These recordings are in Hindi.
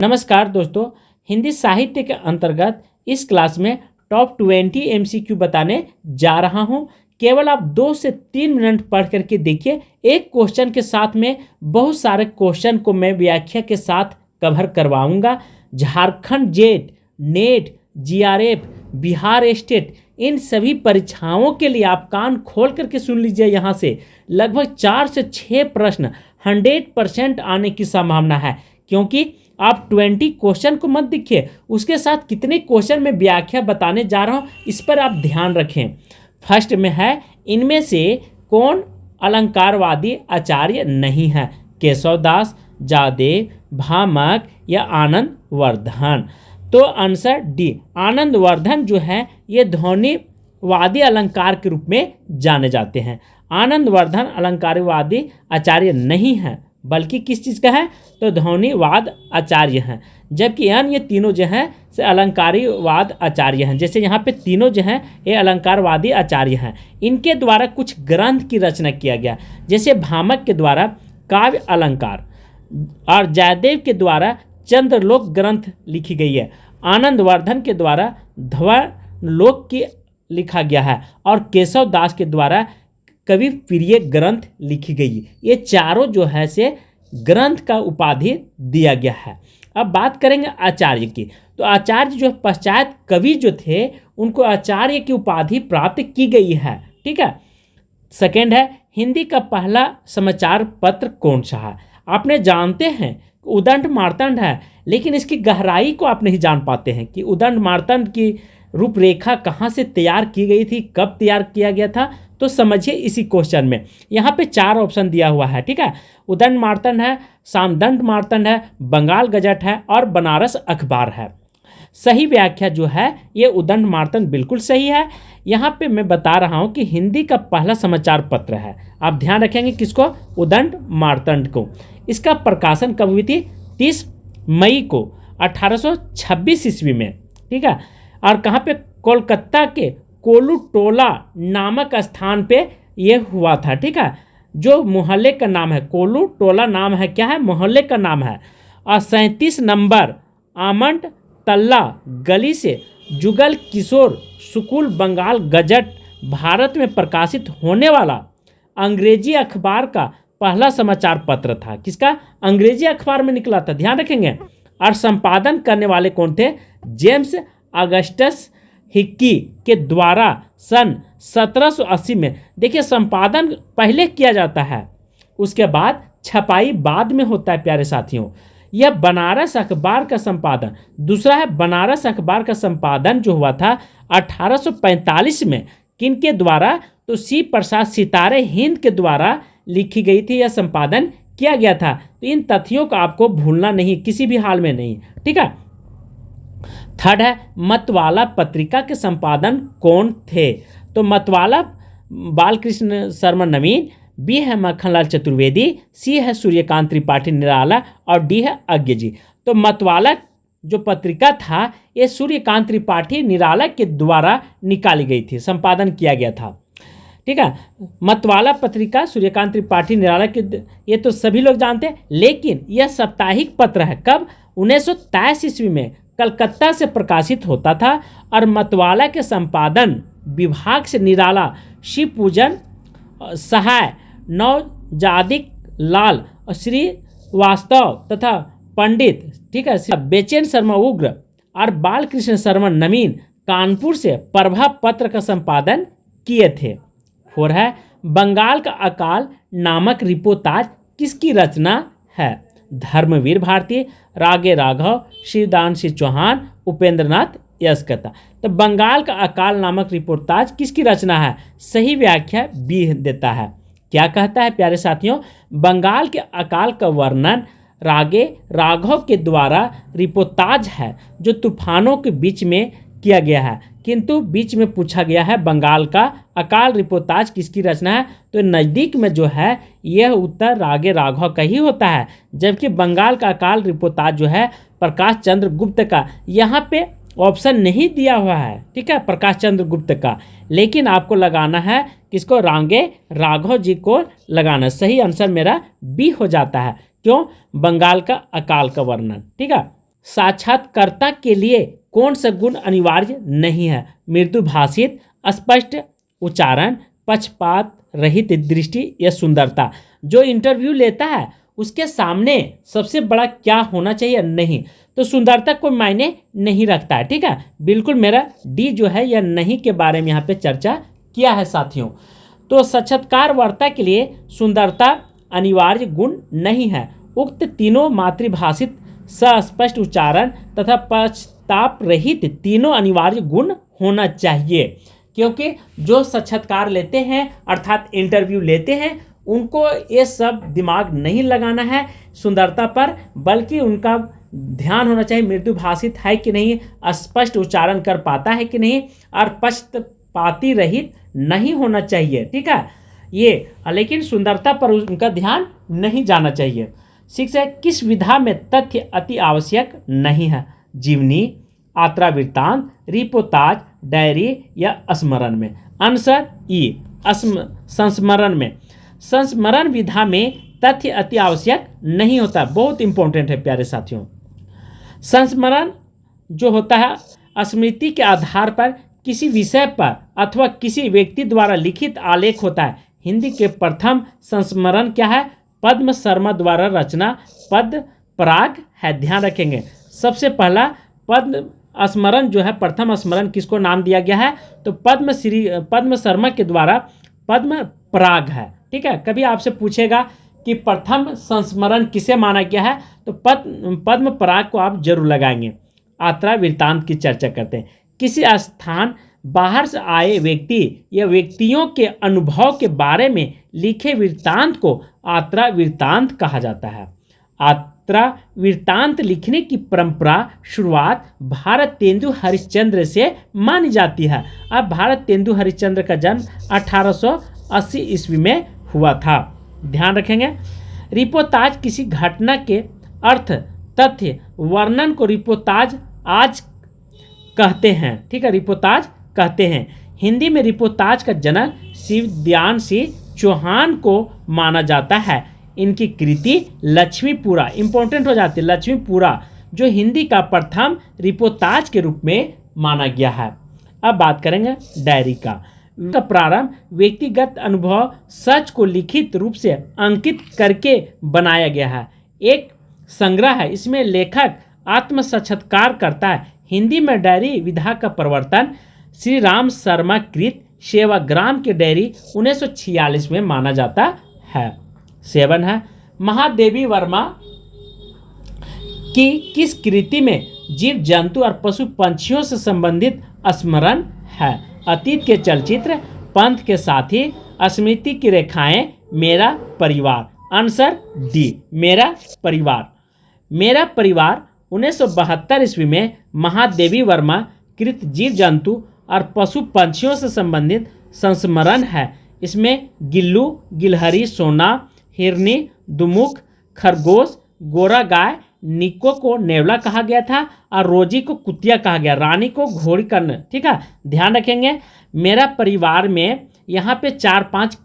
नमस्कार दोस्तों, हिंदी साहित्य के अंतर्गत इस क्लास में टॉप 20 एमसीक्यू बताने जा रहा हूं। केवल आप 2 से 3 मिनट पढ़ करके देखिए। एक क्वेश्चन के साथ में बहुत सारे क्वेश्चन को मैं व्याख्या के साथ कवर करवाऊंगा। Jharkhand JET, NET, JRF, Bihar state, इन सभी परीक्षाओं के लिए आप कान खोल करके सुन लीजिए। यहाँ से लगभग 4 से 6 प्रश्न 100% आने की संभावना है, क्योंकि आप 20 क्वेश्चन को मत देखिए, उसके साथ कितने क्वेश्चन में व्याख्या बताने जा रहा हूँ इस पर आप ध्यान रखें। फर्स्ट में है, इनमें से कौन अलंकारवादी आचार्य नहीं है? केशवदास, जादेव, भामक या आनंद वर्धन? तो आंसर डी, आनंद वर्धन जो है ये ध्वनिवादी अलंकार के रूप में जाने जाते हैं। आनंद वर्धन अलंकारवादी आचार्य नहीं है, बल्कि किस चीज़ का है? तो ध्वनिवाद आचार्य हैं। जबकि ये तीनों जो हैं से अलंकारीवाद आचार्य हैं। जैसे यहाँ पे तीनों जो हैं ये अलंकारवादी आचार्य हैं। इनके द्वारा कुछ ग्रंथ की रचना किया गया, जैसे भामक के द्वारा काव्य अलंकार और जयदेव के द्वारा चंद्रलोक ग्रंथ लिखी गई है। आनंद वर्धन के द्वारा ध्वलोक की लिखा गया है और केशव दास के द्वारा कवि प्रिय ग्रंथ लिखी गई। ये चारों जो है से ग्रंथ का उपाधि दिया गया है। अब बात करेंगे आचार्य की, तो आचार्य जो पश्चात कवि जो थे उनको आचार्य की उपाधि प्राप्त की गई है। ठीक है। सेकंड है, हिंदी का पहला समाचार पत्र कौन सा है? आपने जानते हैं उदंड मार्तंड है, लेकिन इसकी गहराई को आप नहीं जान पाते हैं कि उदंड मार्तंड की रूपरेखा कहाँ से तैयार की गई थी, कब तैयार किया गया था। तो समझिए इसी क्वेश्चन में यहाँ पे 4 ऑप्शन दिया हुआ है। ठीक है। उदंड मार्तंड है, सामदंड मार्तंड है, बंगाल गजट है और बनारस अखबार है। सही व्याख्या जो है ये उदंड मार्तंड बिल्कुल सही है। यहाँ पे मैं बता रहा हूँ कि हिंदी का पहला समाचार पत्र है। आप ध्यान रखेंगे किसको? उदंड मार्तंड को। इसका प्रकाशन कब हुई थी? 30 मई को 1826 ईस्वी में। ठीक है। और कहाँ पे? कोलकाता के कोलू टोला नामक स्थान पे ये हुआ था। ठीक है। जो मोहल्ले का नाम है कोलू टोला नाम है, क्या है? मोहल्ले का नाम है। और 37 नंबर आमंड तल्ला गली से जुगल किशोर सुकुल बंगाल गजट भारत में प्रकाशित होने वाला अंग्रेजी अखबार का पहला समाचार पत्र था। किसका? अंग्रेजी अखबार में निकला था, ध्यान रखेंगे। और संपादन करने वाले कौन थे? जेम्स अगस्टस हिक्की के द्वारा सन 1780 में। देखिए, संपादन पहले किया जाता है, उसके बाद छपाई बाद में होता है। प्यारे साथियों, यह बनारस अखबार का संपादन। दूसरा है, बनारस अखबार का संपादन जो हुआ था 1845 में। किनके द्वारा? तो सी प्रसाद सितारे हिंद के द्वारा लिखी गई थी, यह संपादन किया गया था। तो इन तथ्यों को आपको भूलना नहीं, किसी भी हाल में नहीं। ठीक है। थर्ड है, मतवाला पत्रिका के संपादन कौन थे? तो मतवाला बालकृष्ण शर्मा नवीन, बी है मक्खनलाल चतुर्वेदी, सी है सूर्यकांत त्रिपाठी निराला और डी है अज्ञ जी। तो मतवाला जो पत्रिका था ये सूर्यकांत त्रिपाठी निराला के द्वारा निकाली गई थी, संपादन किया गया था। ठीक है। मतवाला पत्रिका सूर्यकांत त्रिपाठी निराला के, ये तो सभी लोग जानते हैं, लेकिन यह साप्ताहिक पत्र है। कब? 1923 ईस्वी में कलकत्ता से प्रकाशित होता था। और मतवाला के संपादन विभाग से निराला, शिव पूजन सहाय, नवजादिक लाल और श्री वास्तव तथा पंडित, ठीक है, बेचैन शर्मा उग्र और बालकृष्ण शर्मा नवीन कानपुर से प्रभा पत्र का संपादन किए थे। 4 है, बंगाल का अकाल नामक रिपोर्टाज किसकी रचना है? धर्मवीर भारती, रागे राघव, शिवदान सिंह चौहान, उपेंद्रनाथ यशकता। तो बंगाल का अकाल नामक रिपोर्टाज किसकी रचना है? सही व्याख्या बी देता है। क्या कहता है प्यारे साथियों? बंगाल के अकाल का वर्णन रागे राघव के द्वारा रिपोर्टाज है, जो तूफानों के बीच में किया गया है। किंतु बीच में पूछा गया है बंगाल का अकाल रिपोर्टाज किसकी रचना है? तो नज़दीक में जो है यह उत्तर रागे राघव का ही होता है। जबकि बंगाल का अकाल रिपोर्टाज जो है प्रकाश चंद्र गुप्त का, यहाँ पे ऑप्शन नहीं दिया हुआ है। ठीक है, प्रकाश चंद्र गुप्त का, लेकिन आपको लगाना है किसको? रागे राघव जी को लगाना। सही आंसर मेरा बी हो जाता है। क्यों? बंगाल का अकाल का वर्णन। ठीक है। साक्षात्कारकर्ता के लिए कौन सा गुण अनिवार्य नहीं है? मृदु भाषित, स्पष्ट उच्चारण, पक्षपात रहित दृष्टि या सुंदरता। जो इंटरव्यू लेता है उसके सामने सबसे बड़ा क्या होना चाहिए? नहीं। तो सुंदरता कोई मायने नहीं रखता है। ठीक है, बिल्कुल मेरा डी जो है या नहीं के बारे में यहाँ पे चर्चा किया है साथियों। तो साक्षात्कारकर्ता के लिए सुंदरता अनिवार्य गुण नहीं है। उक्त तीनों मातृभाषित, सस्पष्ट उच्चारण तथा पश्चाताप रहित तीनों अनिवार्य गुण होना चाहिए, क्योंकि जो साक्षात्कार लेते हैं अर्थात इंटरव्यू लेते हैं उनको ये सब दिमाग नहीं लगाना है सुंदरता पर, बल्कि उनका ध्यान होना चाहिए मृदु भाषित है कि नहीं, स्पष्ट उच्चारण कर पाता है कि नहीं, और पक्षपाती रहित नहीं होना चाहिए। ठीक है ये, लेकिन सुंदरता पर उनका ध्यान नहीं जाना चाहिए। 6 है, किस विधा में तथ्य अति आवश्यक नहीं है? जीवनी, आत्रा वृत्तांत, रिपोर्ताज, डायरी या स्मरण में? आंसर ई, संस्मरण में। संस्मरण विधा में तथ्य अति आवश्यक नहीं होता। बहुत इंपॉर्टेंट है प्यारे साथियों। संस्मरण जो होता है स्मृति के आधार पर किसी विषय पर अथवा किसी व्यक्ति द्वारा लिखित आलेख होता है। हिंदी के प्रथम संस्मरण क्या है? पद्म शर्मा द्वारा रचना पद पराग है, ध्यान रखेंगे। सबसे पहला पद्म स्मरण जो है, प्रथम स्मरण किसको नाम दिया गया है? तो पद्म शर्मा के द्वारा पद्म पराग है। ठीक है, कभी आपसे पूछेगा कि प्रथम संस्मरण किसे माना गया है, तो पद्म पराग को आप जरूर लगाएंगे। आत्रा वृत्तांत की चर्चा करते हैं। किसी स्थान बाहर से आए व्यक्ति या व्यक्तियों के अनुभव के बारे में लिखे वृत्तांत को आत्रा वृत्तांत कहा जाता है। आत्रा वृत्तांत लिखने की परंपरा शुरुआत भारत तेंदु हरिश्चंद्र से मानी जाती है। अब भारत तेंदु हरिश्चंद्र का जन्म 1880 ईस्वी में हुआ था, ध्यान रखेंगे। रिपोर्ताज किसी घटना के अर्थ, तथ्य, वर्णन को रिपोर्ताज आज कहते हैं। ठीक है, रिपोर्ताज कहते हैं। हिंदी में रिपोर्ताज का जनक शिवदयान सिंह चौहान को माना जाता है। इनकी कृति लक्ष्मीपुरा, इंपॉर्टेंट हो जाती है, लक्ष्मीपुरा जो हिंदी का प्रथम रिपोर्ताज के रूप में माना गया है। अब बात करेंगे डायरी का। प्रारंभ व्यक्तिगत अनुभव सच को लिखित रूप से अंकित करके बनाया गया है। एक संग्रह है, इसमें लेखक आत्म साक्षात्कार करता है। हिंदी में डायरी विधा का प्रवर्तन श्री राम शर्मा कृत सेवाग्राम की डायरी 1946 में माना जाता है। 7 है, महादेवी वर्मा की किस कृति में जीव जंतु और पशु पंछियों से संबंधित स्मरण है? अतीत के चलचित्र, पंथ के साथी, स्मृति की रेखाएं, मेरा परिवार। आंसर डी, मेरा परिवार। मेरा परिवार 1972 ईस्वी में महादेवी वर्मा कृत जीव जंतु और पशु पंछियों से संबंधित संस्मरण है। इसमें गिल्लू, गिलहरी, सोना, हिरनी, दुमुख, खरगोश, गोरा गाय, निको को नेवला कहा गया था और रोजी को कुतिया कहा गया, रानी को घोड़ी कर्ण। ठीक है, ध्यान रखेंगे। मेरा परिवार में यहाँ पे 4-5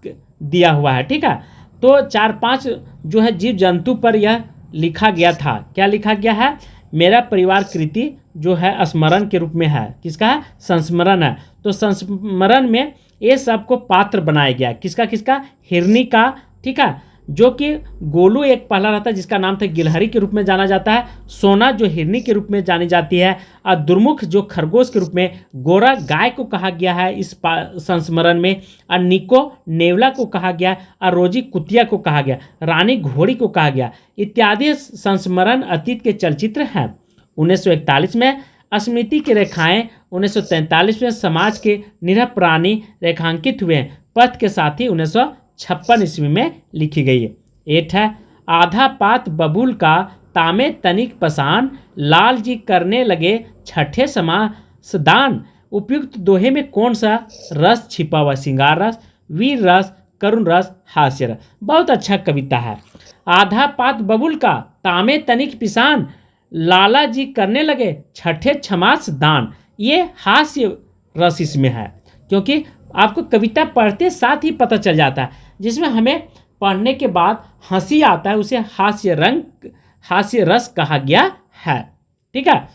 दिया हुआ है। ठीक है, तो 4-5 जो है जीव जंतु पर यह लिखा गया था। क्या लिखा गया है? मेरा परिवार कृति जो है स्मरण के रूप में है। किसका है? संस्मरण है। तो संस्मरण में ये सबको पात्र बनाया गया। किसका किसका? हिरनी का। ठीक है, जो कि गोलू एक पहला रहता है जिसका नाम था गिलहरी के रूप में जाना जाता है। सोना जो हिरनी के रूप में जानी जाती है, और दुर्मुख जो खरगोश के रूप में, गोरा गाय को कहा गया है इस संस्मरण में, और निको नेवला को कहा गया, और रोजी कुतिया को कहा गया, रानी घोड़ी को कहा गया इत्यादि संस्मरण अतीत के चलचित्र हैं। 1941 में स्मृति की रेखाएं, 1943 में समाज के निरह प्राणी रेखांकित हुए। पथ के साथी 1956 ईस्वी में लिखी गई है। 8 है, आधा पात बबूल का तामे तनिक पसान, लाल जी करने लगे छठे समासदान। उपयुक्त दोहे में कौन सा रस छिपा हुआ? श्रृंगार रस, वीर रस, करुण रस, हास्य रस। बहुत अच्छा कविता है। आधा पात बबूल का तामे तनिक पिसान, लाला जी करने लगे छठे छमास दान। ये हास्य रस इसमें है, क्योंकि आपको कविता पढ़ते साथ ही पता चल जाता है। जिसमें हमें पढ़ने के बाद हंसी आता है उसे हास्य रस कहा गया है। ठीक है।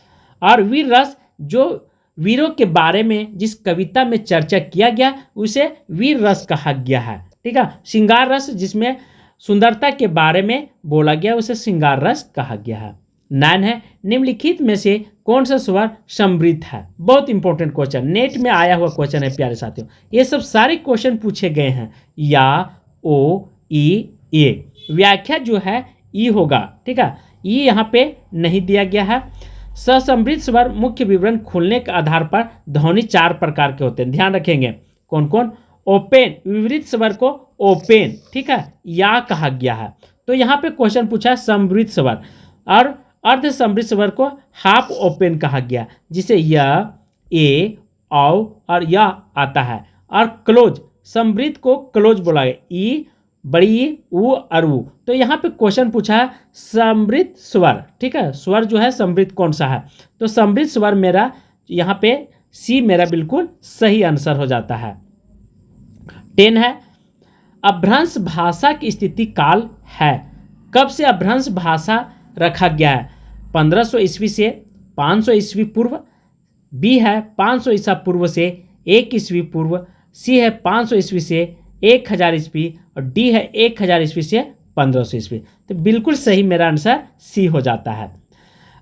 और वीर रस जो वीरों के बारे में जिस कविता में चर्चा किया गया उसे वीर रस कहा गया है, ठीक है। श्रृंगार रस जिसमें सुंदरता के बारे में बोला गया उसे श्रृंगार रस कहा गया है। 9 है, निम्नलिखित में से कौन सा स्वर समृद्ध है। बहुत इंपॉर्टेंट क्वेश्चन, नेट में आया हुआ क्वेश्चन है प्यारे साथियों। ये सब सारे क्वेश्चन पूछे गए हैं, या ओ ई ए, व्याख्या जो है ई होगा, ठीक है। ई यहाँ पे नहीं दिया गया है। ससमृद्ध स्वर मुख्य विवरण खुलने के आधार पर ध्वनि 4 प्रकार के होते हैं, ध्यान रखेंगे कौन कौन। ओपन, विवृत स्वर को ओपन, ठीक है, या कहा गया है। तो यहाँ पे क्वेश्चन पूछा है समृद्ध स्वर, और अर्ध समृद्ध स्वर को हाफ ओपन कहा गया, जिसे य, ए, औ और या आता है। और क्लोज, समृद्ध को क्लोज बोला गया, ई, बड़ी ऊ और ऊ। तो यहाँ पे क्वेश्चन पूछा है समृद्ध स्वर, ठीक है, स्वर जो है समृद्ध कौन सा है। तो समृद्ध स्वर मेरा यहाँ पे सी मेरा बिल्कुल सही आंसर हो जाता है। 10 है, अभ्रंश भाषा की स्थिति काल है। कब से अभ्रंश भाषा रखा गया है। 1500 ईस्वी से 500 ईस्वी पूर्व, बी है 500 ईसा पूर्व से 1 ईस्वी पूर्व, सी है 500 ईस्वी से 1000 ईस्वी, और डी है 1000 ईस्वी से 1500 ईस्वी। तो बिल्कुल सही मेरा आंसर सी हो जाता है।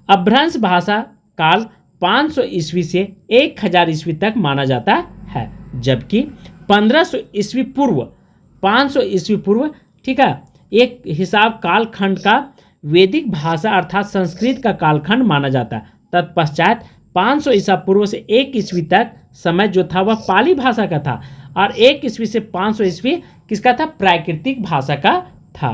अभ्रंश भाषा काल 500 ईस्वी से 1000 ईस्वी तक माना जाता है, जबकि 1500 ईस्वी पूर्व, 500 ईस्वी पूर्व, ठीक है, एक हिसाब कालखंड का वैदिक भाषा अर्थात संस्कृत का कालखंड माना जाता है। तत्पश्चात 500 ईसा पूर्व से 1 ईस्वी तक समय जो था वह पाली भाषा का था, और 1 ईस्वी से 500 ईस्वी किसका था, प्राकृतिक भाषा का था।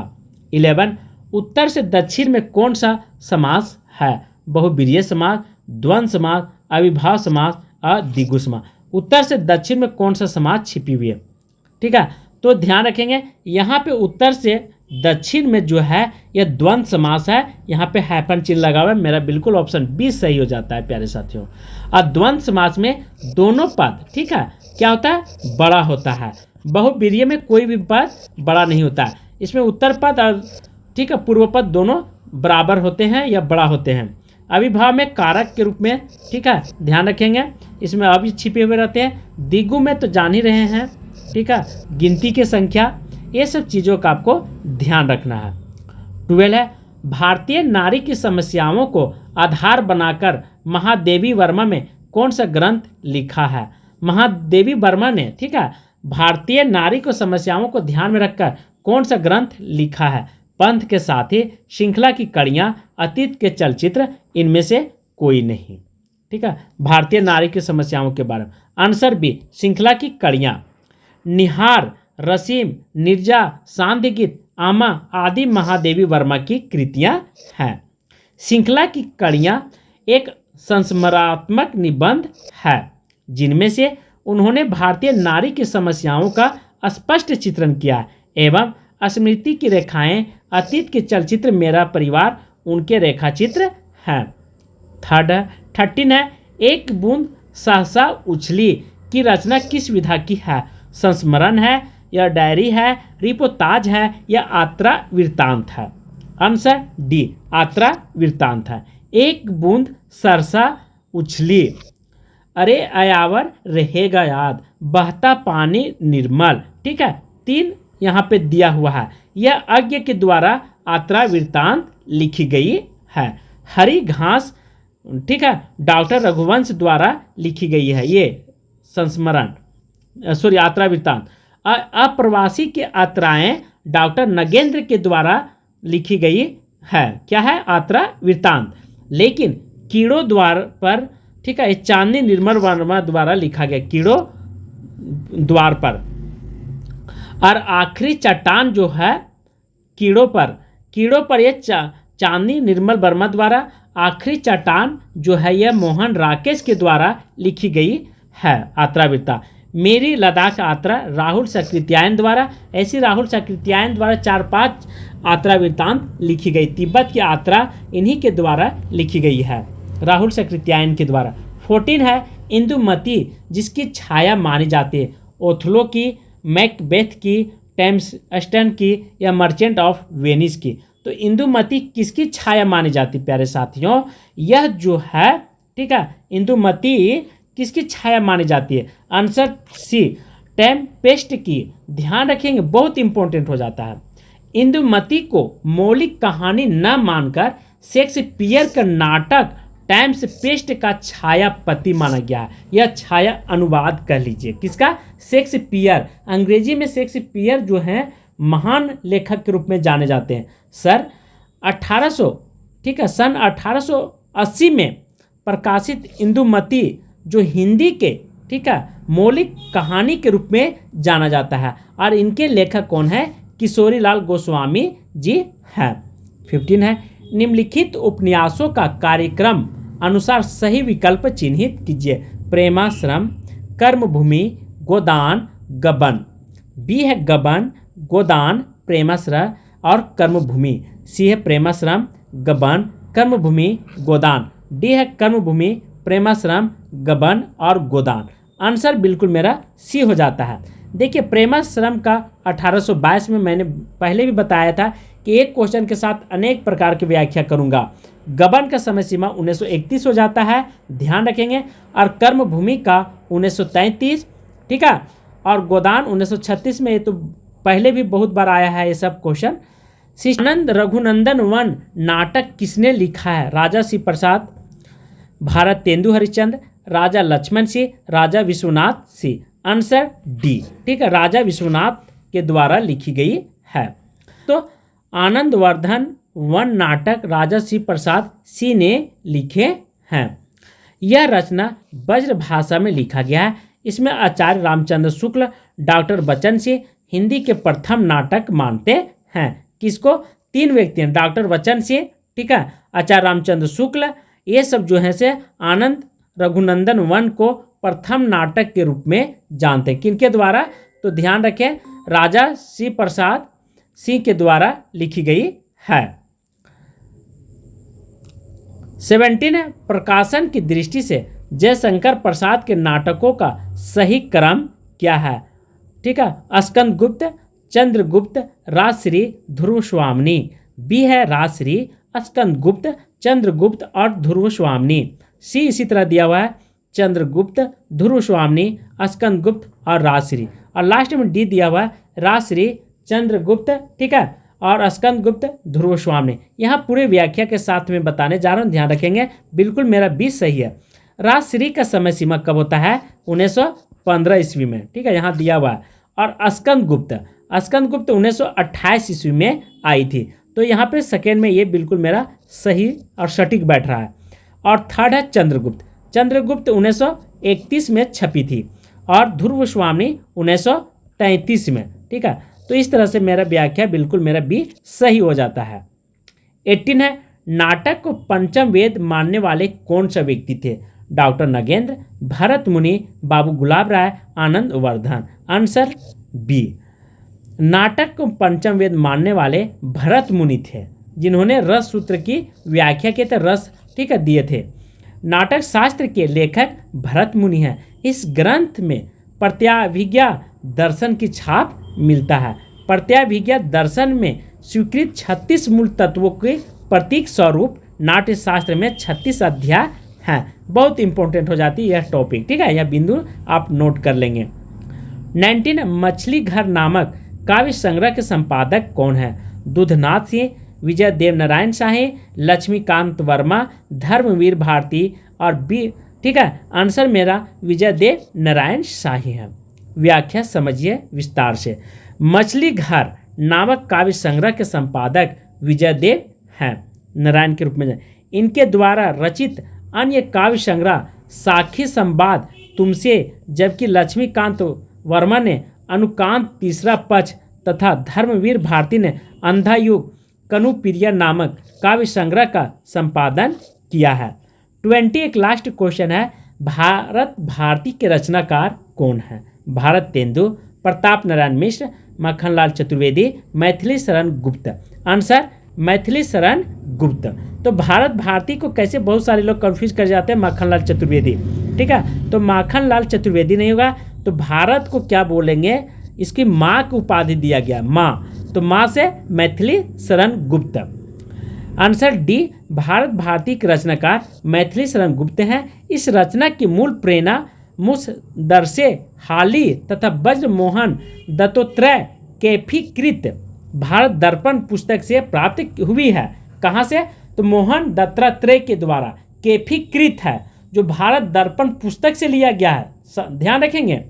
11, उत्तर से दक्षिण में कौन सा समास है। बहुब्रीहि समास, द्वंद्व समास, अविभाव समास और द्विगु समास। उत्तर से दक्षिण में कौन सा समास छिपी हुई है, ठीक है। तो ध्यान रखेंगे यहाँ पे उत्तर से दक्षिण में जो है यह द्वंद्व समास है, यहाँ पे हैफन चिन्ह लगा हुआ है, मेरा बिल्कुल ऑप्शन बी सही हो जाता है प्यारे साथियों। और द्वंद्व समास में दोनों पद, ठीक है, क्या होता है, बड़ा होता है। बहुब्रीहि में कोई भी पद बड़ा नहीं होता है, इसमें उत्तर पद और, ठीक है, पूर्व पद दोनों बराबर होते हैं या बड़ा होते हैं। अविभाव में कारक के रूप में, ठीक है, ध्यान रखेंगे इसमें अभी छिपे हुए रहते हैं। द्विगु में तो जान ही रहे हैं, ठीक है, गिनती की संख्या, ये सब चीज़ों का आपको ध्यान रखना है। 12 है, भारतीय नारी की समस्याओं को आधार बनाकर महादेवी वर्मा में कौन सा ग्रंथ लिखा है। महादेवी वर्मा ने, ठीक है, भारतीय नारी को समस्याओं को ध्यान में रखकर कौन सा ग्रंथ लिखा है। पंथ के साथी, श्रृंखला की कड़ियाँ, अतीत के चलचित्र, इनमें से कोई नहीं, ठीक है। भारतीय नारी की समस्याओं के बारे में आंसर बी, श्रृंखला की कड़ियाँ। निहार, रसीम, निर्जा, सांध्य गीत, आमा आदि महादेवी वर्मा की कृतियां हैं। श्रृंखला की कड़ियां एक संस्मरणात्मक निबंध है, जिनमें से उन्होंने भारतीय नारी की समस्याओं का स्पष्ट चित्रण किया है, एवं स्मृति की रेखाएं, अतीत के चलचित्र, मेरा परिवार उनके रेखाचित्र हैं। 13 है, एक बूंद सहसा उछली की रचना किस विधा की है। संस्मरण है, या डायरी है, रिपोर्ताज है, या आत्रा वृत्तांत है। आंसर डी, आत्रा वृत्तांत है। एक बूंद सरसा उछली, अरे अयावर रहेगा याद, बहता पानी निर्मल, ठीक है, 3 यहाँ पे दिया हुआ है। यह अज्ञ के द्वारा आत्रा वृत्तांत लिखी गई है। हरी घास, ठीक है, डॉक्टर रघुवंश द्वारा लिखी गई है ये संस्मरण, सॉरी, यात्रा वृत्तांत। अप्रवासी की यात्राएं डॉक्टर नगेंद्र के द्वारा लिखी गई है, क्या है, यात्रा वृत्तांत। लेकिन कीड़ों द्वार पर, ठीक है, चांदनी निर्मल वर्मा द्वारा लिखा गया, कीड़ों द्वार पर। और आखिरी चट्टान जो है कीड़ों पर ये चांदनी निर्मल वर्मा द्वारा, आखिरी चट्टान जो है यह मोहन राकेश के द्वारा लिखी गई है, यात्रा वृत्तांत। मेरी लद्दाख यात्रा राहुल सकृत्यायन द्वारा, ऐसी राहुल सकृत्यायन द्वारा 4-5 यात्रा वृत्तांत लिखी गई। तिब्बत की यात्रा इन्हीं के द्वारा लिखी गई है, राहुल सकृत्यायन के द्वारा। 14 है, इंदुमती जिसकी छाया मानी जाती है। ओथलो की, मैकबेथ की, टेम्सटन की, या मर्चेंट ऑफ वेनिस की। तो इंदुमती किसकी छाया मानी जाती प्यारे साथियों? यह जो है, ठीक है, इंदुमती किसकी छाया मानी जाती है? आंसर सी, टेम्पेस्ट की। ध्यान रखेंगे, बहुत इंपॉर्टेंट हो जाता है। इंदुमती को मौलिक कहानी न मानकर शेक्सपियर का नाटक टेम्पेस्ट का छायापति माना गया है। यह छाया अनुवाद कर लीजिए किसका? शेक्सपियर। अंग्रेजी में शेक्सपियर जो है महान लेखक के रूप में जाने जाते हैं। सर 1800, ठीक है, सन 1880 में प्रकाशित इंदुमती जो हिंदी के, ठीक है, मौलिक कहानी के रूप में जाना जाता है। और इनके लेखक कौन है? किशोरीलाल गोस्वामी जी हैं। 15 है, निम्नलिखित उपन्यासों का कार्यक्रम अनुसार सही विकल्प चिन्हित कीजिए। प्रेमाश्रम, कर्मभूमि, गोदान, गबन। बी है गबन, गोदान, प्रेमाश्रम और कर्मभूमि। सी है प्रेमाश्रम, गबन, कर्मभूमि, गोदान। डी है कर्मभूमि, प्रेमाश्रम, गबन और गोदान। आंसर बिल्कुल मेरा सी हो जाता है। देखिए, प्रेमाश्रम का 1822 में मैंने पहले भी बताया था कि एक क्वेश्चन के साथ अनेक प्रकार की व्याख्या करूंगा। गबन का समय सीमा 1931 हो जाता है, ध्यान रखेंगे। और कर्मभूमि का 1933, ठीक है, और गोदान 1936 में। ये तो पहले भी बहुत बार आया है ये सब क्वेश्चन। आनंद रघुनंदन वन नाटक किसने लिखा है? राजा श्री प्रसाद, भारत तेंदु हरिश्चंद्र, राजा लक्ष्मण सिंह, राजा विश्वनाथ सिंह। आंसर डी, ठीक है, राजा विश्वनाथ के द्वारा लिखी गई है। तो आनंदवर्धन वन नाटक राजा श्री प्रसाद सिंह ने लिखे हैं। यह रचना ब्रज भाषा में लिखा गया है। इसमें आचार्य रामचंद्र शुक्ल, डॉक्टर बच्चन सिंह हिंदी के प्रथम नाटक मानते हैं। किसको? 3 व्यक्ति हैं, डॉक्टर बच्चन सिंह, ठीक है, आचार्य रामचंद्र शुक्ल, ये सब जो है से आनंद रघुनंदन वन को प्रथम नाटक के रूप में जानते हैं। किनके द्वारा? तो ध्यान रखें, राजा श्री प्रसाद सिंह के द्वारा लिखी गई है। 17 है, प्रकाशन की दृष्टि से जयशंकर प्रसाद के नाटकों का सही क्रम क्या है? ठीक है, स्कंदगुप्त, चंद्रगुप्त, राजश्री, ध्रुवस्वामिनी। बी है राजश्री, स्कंदगुप्त, चंद्रगुप्त और ध्रुवस्वामिनी। सी इसी तरह दिया हुआ है, चंद्रगुप्त, ध्रुवस्वामिनी, स्कंदगुप्त और राजश्री। और लास्ट में डी दिया हुआ है, राजश्री, चंद्रगुप्त, ठीक है, और स्कंदगुप्त, ध्रुवस्वामिनी। यहाँ पूरे व्याख्या के साथ में बताने जा रहा हूँ, ध्यान रखेंगे। बिल्कुल मेरा 20 सही है। राजश्री का समय सीमा कब होता है? 1915 ईस्वी में, ठीक है, यहाँ दिया हुआ है। और स्कंदगुप्त 1928 ईस्वी में आई थी। तो यहाँ पे सेकेंड में ये बिल्कुल मेरा सही और सटीक बैठ रहा है। और थर्ड है चंद्रगुप्त 1931 में छपी थी और ध्रुवस्वामिनी 1933 में, ठीक है। तो इस तरह से मेरा व्याख्या बिल्कुल मेरा भी सही हो जाता है। 18 है, नाटक को पंचम वेद मानने वाले कौन सा व्यक्ति थे? डॉक्टर नगेंद्र, भरत मुनि, बाबू गुलाब राय, आनंद वर्धन। आंसर बी, नाटक को पंचम वेद मानने वाले भरत मुनि थे, जिन्होंने रस सूत्र की व्याख्या के थे, रस, ठीक है, दिए थे। नाटक शास्त्र के लेखक भरत मुनि हैं। इस ग्रंथ में प्रत्याभिज्ञा दर्शन की छाप मिलता है। प्रत्याभिज्ञा दर्शन में स्वीकृत 36 मूल तत्वों के प्रतीक स्वरूप नाट्य शास्त्र में 36 अध्याय हैं। बहुत इंपॉर्टेंट हो जाती है यह टॉपिक, ठीक है, यह बिंदु आप नोट कर लेंगे। 19 मछली घर नामक काव्य संग्रह के संपादक कौन है? दूधनाथ सिंह, विजय देव नारायण शाही, लक्ष्मीकांत वर्मा, धर्मवीर भारती और बी, ठीक है, आंसर मेरा विजय देव नारायण शाही है। व्याख्या समझिए विस्तार से। मछली घर नामक काव्य संग्रह के संपादक विजय देव हैं, नारायण के रूप में। इनके द्वारा रचित अन्य काव्य संग्रह साखी संवाद, तुमसे, जबकि लक्ष्मीकांत वर्मा ने अनुकांत तीसरा पक्ष तथा धर्मवीर भारती ने अंधा युग कनुप्रिया नामक काव्य संग्रह का संपादन किया है। 20 एक लास्ट क्वेश्चन है, भारत भारती के रचनाकार कौन है? भारत तेंदु, प्रताप नारायण मिश्र, मक्खनलाल चतुर्वेदी, मैथिली शरण गुप्त। आंसर मैथिली शरण गुप्त। तो भारत भारती को कैसे बहुत सारे लोग कंफ्यूज कर जाते हैं, मक्खनलाल चतुर्वेदी, ठीक है, तो मक्खनलाल चतुर्वेदी नहीं होगा। तो भारत को क्या बोलेंगे? इसकी माँ की उपाधि दिया गया, माँ, तो माँ से मैथिली शरण गुप्त। आंसर डी, भारत भारती के रचनाकार मैथिली शरण गुप्त हैं। इस रचना की मूल प्रेरणा मुसद्दर्शे हाली तथा ब्रजमोहन दत्तोत्रय कैफीकृत भारत दर्पण पुस्तक से प्राप्त हुई है। कहाँ से? तो मोहन दत्तात्रेय के द्वारा कैफीकृत है, जो भारत दर्पण पुस्तक से लिया गया है। ध्यान रखेंगे।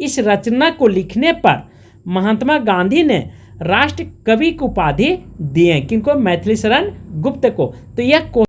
इस रचना को लिखने पर महात्मा गांधी ने राष्ट्र कवि की उपाधि दिए। किनको? मैथिली शरण गुप्त को। तो यह